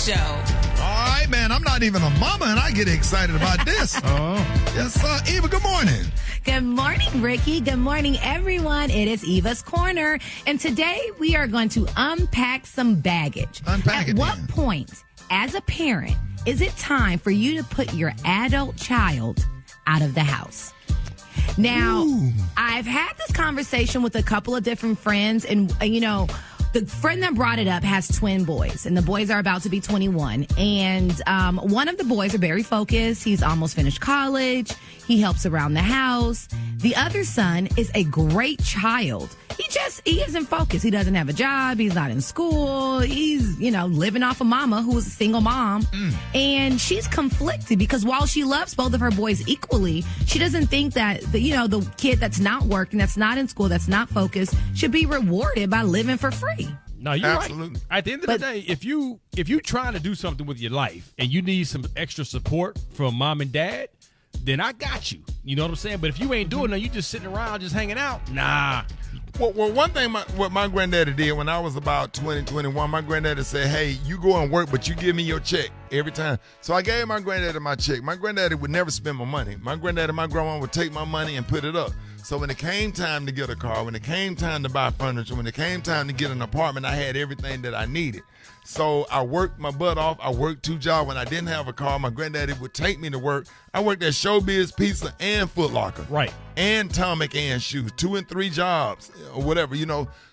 Show. All right, man. I'm not even a mama, and I get excited about this. Yes, Eva, good morning. Good morning, Ricky. Good morning, everyone. It is Eva's Corner. And today we are going to unpack some baggage. At what point, as a parent, is it time for you to put your adult child out of the house? Now, I've had this conversation with a couple of different friends, and, the friend that brought it up has twin boys, and the boys are about to be 21. And one of the boys are very focused. He's almost finished college. He helps around the house. The other son is a great child. He isn't focused. He doesn't have a job. He's not in school. He's, living off of mama, who is a single mom. And she's conflicted because while she loves both of her boys equally, she doesn't think that, the kid that's not working, that's not in school, that's not focused, should be rewarded by living for free. No, you're right. At the end of the day, if you trying to do something with your life and you need some extra support from mom and dad, then I got you. You know what I'm saying? But if you ain't doing nothing, you just sitting around, just hanging out, nah. Well, one thing what my granddaddy did when I was about 20, 21, my granddaddy said, hey, you go and work, but you give me your check every time. So I gave my granddaddy my check. My granddaddy would never spend my money. My granddaddy and my grandma would take my money and put it up. So when it came time to get a car, when it came time to buy furniture, when it came time to get an apartment, I had everything that I needed. So I worked my butt off. I worked 2 jobs. When I didn't have a car, my granddaddy would take me to work. I worked at Showbiz Pizza and Foot Locker. Right. And Tomic and Shoes. 2 and 3 jobs or whatever,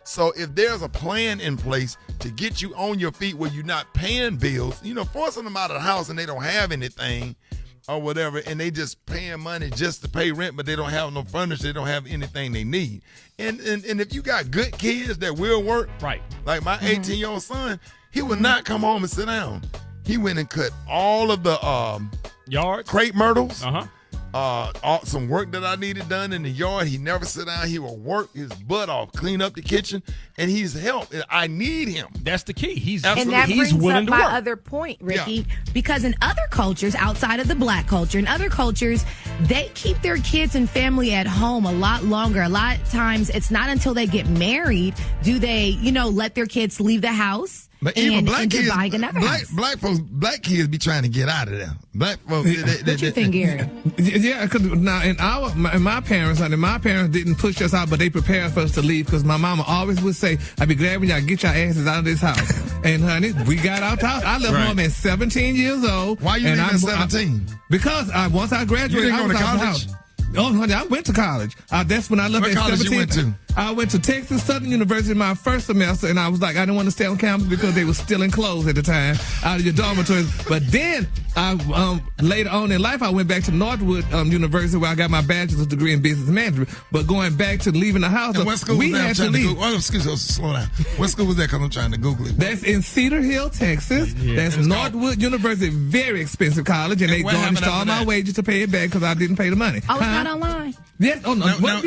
So if there's a plan in place to get you on your feet where you're not paying bills, forcing them out of the house and they don't have anything or whatever, and they just paying money just to pay rent, but they don't have no furniture, they don't have anything they need. And if you got good kids that will work, right, like my 18-year-old son, he would not come home and sit down. He went and cut all of the yards, crepe myrtles, some work that I needed done in the yard. He never sit down. He will work his butt off, clean up the kitchen, and he's help. I need him. That's the key. He's willing to work. And that brings up my other point, Ricky, because in other cultures, outside of the black culture, in other cultures, they keep their kids and family at home a lot longer. A lot of times, it's not until they get married do they, let their kids leave the house. But even black kids, black kids be trying to get out of there. Black folks. What you think, Gary? Yeah, because now my parents didn't push us out, but they prepared for us to leave because my mama always would say, "I'd be glad when y'all get your asses out of this house." And honey, we got out the house. I left home at 17 years old. Why you leaving at 17? Because once I graduated, I was out of the house. Oh, honey, I went to college. That's when I left at 17. What college you went to? I went to Texas Southern University my first semester, and I was like, I didn't want to stay on campus because they were still in clothes at the time, out of your dormitories. But then, later on in life, I went back to Northwood University where I got my bachelor's degree in business management. But going back to leaving the house, what school we was that? had to leave. Excuse me, slow down. What school was that? Because I'm trying to Google it. That's in Cedar Hill, Texas. Yeah, that's Northwood University, very expensive college, and they garnished all my wages to pay it back because I didn't pay the money. Oh, it's not online. Yes. Oh no. Now,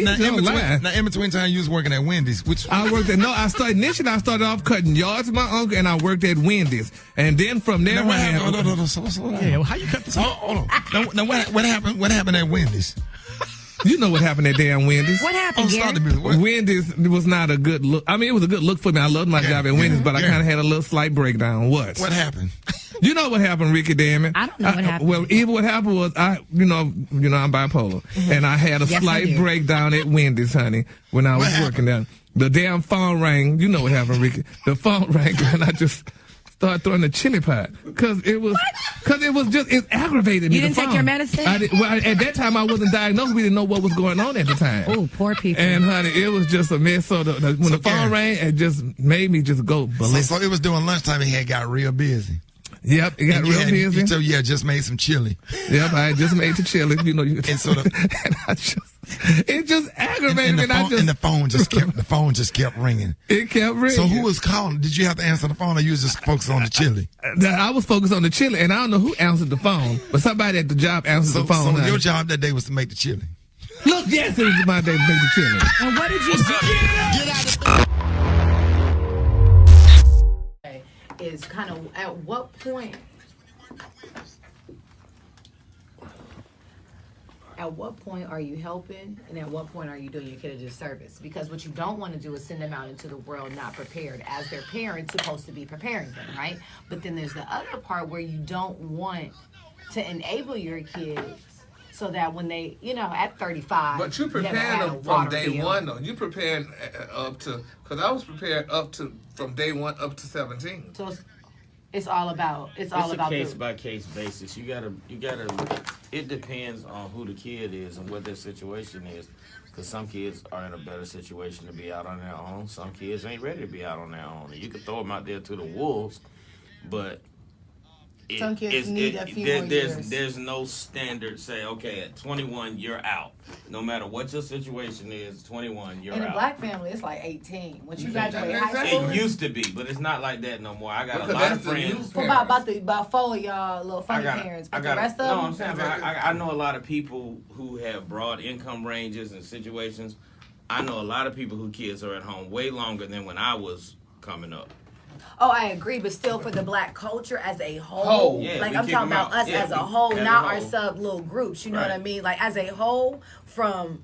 in between time, you was working at Wendy's. I started off cutting yards with my uncle, and I worked at Wendy's, and then from there, slow down. Yeah, how you cut this? Hold on. Now, what happened? What happened at Wendy's? You know what happened at damn Wendy's. What happened, Gary? Wendy's was not a good look. I mean, it was a good look for me. I loved my job at Wendy's, but I kind of had a little slight breakdown. What happened? You know what happened, Ricky, damn it. I don't know what happened. Well, Eva, what happened was I'm bipolar, and I had a slight breakdown at Wendy's, honey, when I was working there. The damn phone rang. You know what happened, Ricky. The phone rang, and I just started throwing the chili pot because it aggravated me. You didn't take your medicine? At that time, I wasn't diagnosed. We didn't know what was going on at the time. Oh, poor people. And honey, it was just a mess. So when the phone rang, it just made me just go ballistic. So it was during lunchtime. He had got real busy. Yep, it got real busy. So you had just made some chili. Yep, I had just made the chili. It just aggravated me. And the phone just kept ringing. It kept ringing. So who was calling? Did you have to answer the phone, or you was just focused on the chili? I was focused on the chili, and I don't know who answered the phone, but somebody at the job answered the phone. So your job that day was to make the chili. Look, yes, it was my day to make the chili. And what did you do? Get out of is kind of at what point at what point are you helping and at what point are you doing your kid a disservice? Because what you don't want to do is send them out into the world not prepared, as their parents supposed to be preparing them, right? But then there's the other part where you don't want to enable your kids so that when they, at 35, but you preparing them from day one, though. You preparing up to, because I was prepared from day one up to 17. So it's all about a case by case basis. You gotta. It depends on who the kid is and what their situation is. Because some kids are in a better situation to be out on their own. Some kids ain't ready to be out on their own. And you can throw them out there to the wolves, but some kids need a few more years. There's no standard say, okay, at 21 you're out. No matter what your situation is, 21 you're out. In a black family, it's like 18. Once you graduate high school, it used to be, but it's not like that no more. I got a lot of friends. About 4 of y'all little funny parents, but the rest of them. No, I'm saying I know a lot of people who have broad income ranges and situations. I know a lot of people whose kids are at home way longer than when I was coming up. Oh, I agree, but still for the black culture as a whole, like I'm talking about us as a whole, not our sub little groups, you know what I mean? Like as a whole, from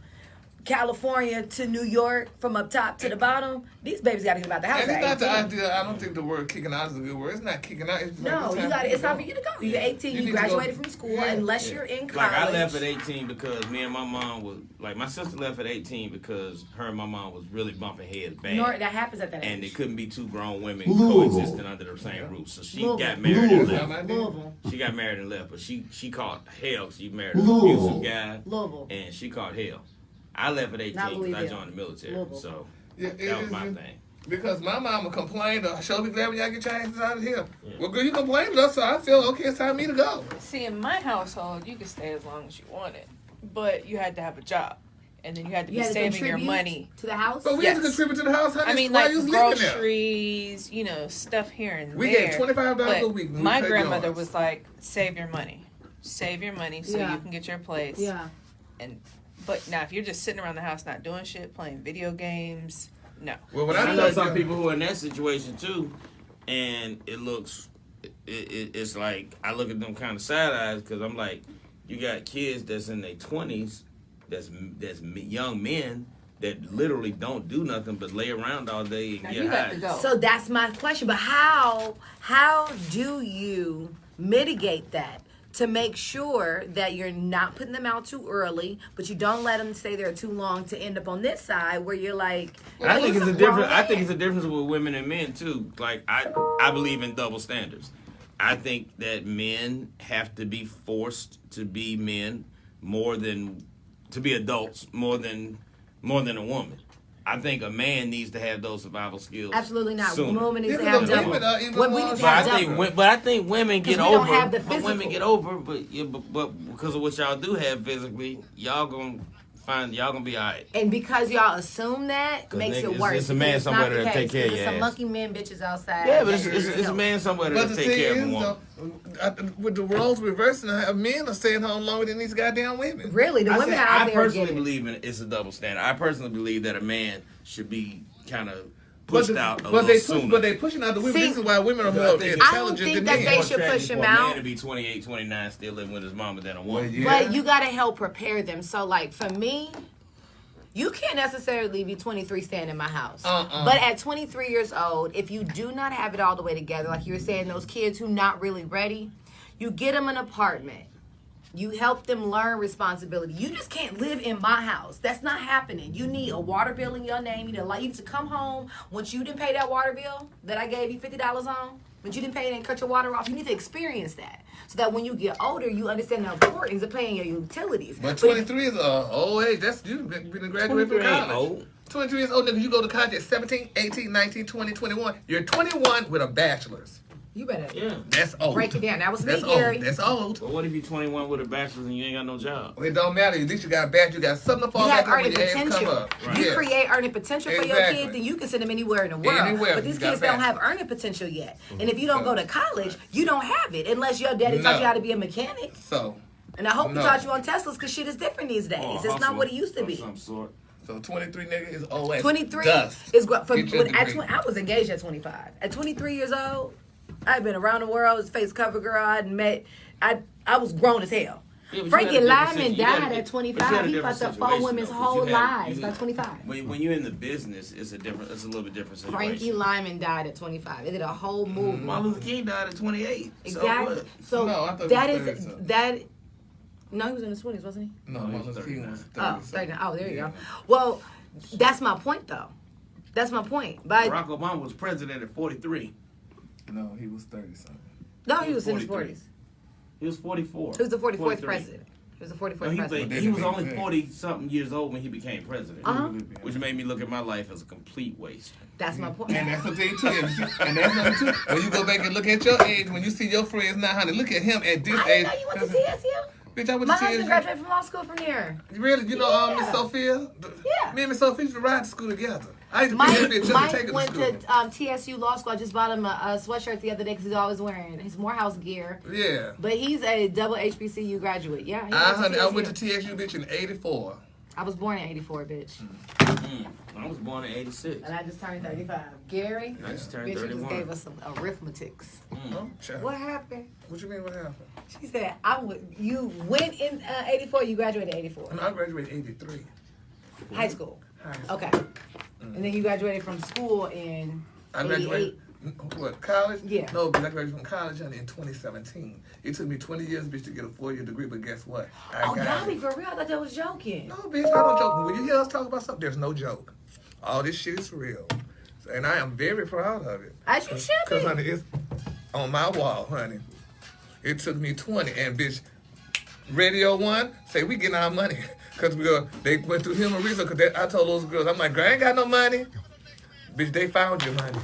California to New York, from up top to the bottom, these babies got to get about the house. And it's not the idea. I don't think the word kicking out is a good word. It's not kicking out. It's no, you got it. It's time for you to go. You're 18. You graduated from school, unless you're in college. Like I left at 18 because me and my mom was like my sister left at 18 because her and my mom was really bumping heads bad. That happens at that age. And it couldn't be two grown women coexisting under the same roof. So she got married and left. She got married and left, but she caught hell. She married an abusive guy, and she caught hell. I left at 18 because I joined the military, so that was my thing. Because my mama complained, she'll be glad when y'all get your asses out of here. Yeah. Well, girl, you complained enough, so I feel okay, it's time for me to go. See, in my household, you could stay as long as you wanted, but you had to have a job. And then you had to be saving your money. To the house? But we had to contribute to the house. I mean, like groceries, stuff here and there. We get $25 a week. My grandmother was like, save your money. Save your money so you can get your place. Yeah. But now, if you're just sitting around the house not doing shit, playing video games, no. Well, I know some people who are in that situation too, and it's like I look at them kind of side eyes because I'm like, you got kids that's in their 20s, that's young men that literally don't do nothing but lay around all day and get high. So that's my question. But how do you mitigate that? To make sure that you're not putting them out too early, but you don't let them stay there too long to end up on this side where you're like. I think it's a difference. I think it's a difference with women and men too. Like I believe in double standards. I think that men have to be forced to be men to be adults more than a woman. I think a man needs to have those survival skills. Absolutely not. Sooner. Women need to have double. But I think women get over. Don't have the physical. But women get over. But because of what y'all do have physically, y'all gonna be all right. And because y'all assume that makes it worse. It's a man somewhere to take care of you. There's some monkey men bitches outside. Yeah, but it's a man somewhere to take care of them. With the roles reversing, men are staying home longer than these goddamn women. Really, the women out there. I personally believe it's a double standard. I personally believe that a man should be kind of pushed out a little sooner. But they pushing out the women. This is why women are more intelligent I don't think that they should push him out. A man to be 28, 29 still living with his mama than a woman. But you got to help prepare them. So, like, for me, you can't necessarily be 23 staying in my house. But at 23 years old, if you do not have it all the way together, like you were saying, those kids who not really ready, you get them an apartment. You help them learn responsibility. You just can't live in my house. That's not happening. You need a water bill in your name. You need to come home once you didn't pay that water bill that I gave you $50 on. But you didn't pay it and cut your water off. You need to experience that so that when you get older, you understand the importance of paying your utilities. But 23 is old age. That's you been graduated from college. Old. 23 years old, nigga. You go to college at 17, 18, 19, 20, 21. You're 21 with a bachelor's. You better that's old. Break it down. That was me, Gary. That's old. But what if you're 21 with a bachelor's and you ain't got no job? Well, it don't matter. At least you got a bachelor. You got something to fall back on when your ass come up. Right. You create earning potential for your kids, then you can send them anywhere in the world. But these kids don't have earning potential yet. Mm-hmm. And if you don't go to college, you don't have it unless your daddy taught you how to be a mechanic. And I hope he taught you on Teslas because shit is different these days. It's not what it used to be. Some sort. So 23 nigga is old as 23 dust. Is I was engaged at 25. At 23 years old, I've been around the world. I was face cover girl. I was grown as hell. Frankie Lyman died at 25. He fucked up 4 women's whole lives by 25. When you're in the business, it's a little bit different situation. Frankie Lyman died at 25. They did a whole movie. Martin Luther King died at 28. Exactly. So no, I thought that he is that. No, he was in his 20s, wasn't he? No, Martin Luther King was 30. Oh, 39. Oh, there you go. Well, that's my point, though. That's my point. Barack Obama was president at 43. No, he was 30-something. No, he was in his 40s. He was 44. He was the 44th president. He was the 44th president. He was only 40-something years old when he became president, which made me look at my life as a complete waste. That's my point. And that's the thing, too. And that's another too. When you go back and look at your age, when you see your friends now, honey, look at him at this age. I didn't know you went to TSU. Bitch, I went My to TSU. husband graduated from law school from there. Really? You know Miss Yeah. Sophia? Yeah. Me and Miss Sophia used to ride to school together. I used to Mike went to TSU law school. I just bought him a sweatshirt the other day because he's always wearing his Morehouse gear. Yeah. But he's a double HBCU graduate. Yeah. I went to TSU, bitch, in 84. I was born in 84, bitch. I was born in 86. And I just turned 35. Gary, I just turned bitch, 31. you just gave us some arithmetics. Oh, child. What happened? What you mean, what happened? She said, you went in 84, you graduated 84. I graduated 83. High school. Okay. And then you graduated from school in I graduated, what, college? Yeah. No, but I graduated from college in 2017. It took me 20 years, bitch, to get a 4-year degree, but guess what? Y'all be for real? I thought that was joking. No, bitch, I don't joke. When you hear us talk about something, there's no joke. All this shit is real. And I am very proud of it. As you should be. Because, honey, it's on my wall, honey. It took me 20, and bitch, Radio 1 say we getting our money. Because they went through human resources. Because I told those girls, I'm like, girl, I ain't got no money. Bitch, they found your money.